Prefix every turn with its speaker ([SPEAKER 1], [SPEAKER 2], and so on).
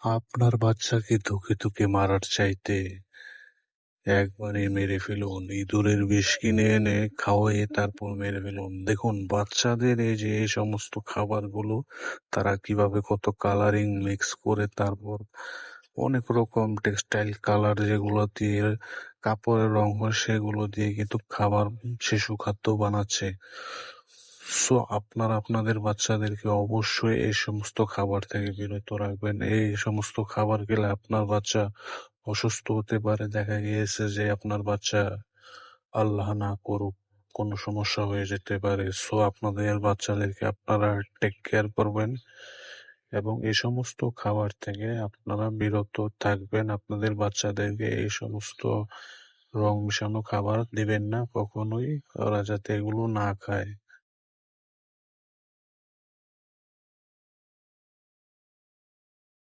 [SPEAKER 1] আপনার বাচ্চাকে ধুকে ধুকে মারার চাইতে একবারে মেরে ফেলুন। ইঁদুরের বিষ কিনে এনে খাওয়ায়ে তারপর মেরে ফেলুন। দেখুন বাচ্চাদের এই যে এই সমস্ত খাবারগুলো তারা কিভাবে কত কালারিং মিক্স করে তারপর অনেক রকম টেক্সটাইল কালার যেগুলো দিয়ে কাপড়ের রং হয় সেগুলো দিয়ে কিন্তু খাবার শিশু খাদ্য বানাচ্ছে। সো আপনারা আপনাদের বাচ্চাদেরকে অবশ্যই এই সমস্ত খাবার থেকে বিরত রাখবেন। এই সমস্ত খাবার খেলে আপনার বাচ্চা অসুস্থ হতে পারে। দেখা গিয়েছে যে আপনার বাচ্চা আল্লাহ না করুক কোনো সমস্যা হয়ে যেতে পারে। সো আপনাদের বাচ্চাদেরকে আপনারা টেক কেয়ার করবেন এবং এই সমস্ত খাবার থেকে আপনারা বিরত থাকবেন। আপনাদের বাচ্চাদেরকে এই সমস্ত রং মিশানো খাবার দিবেন না কখনোই, ওরা যাতে এগুলো না খায়।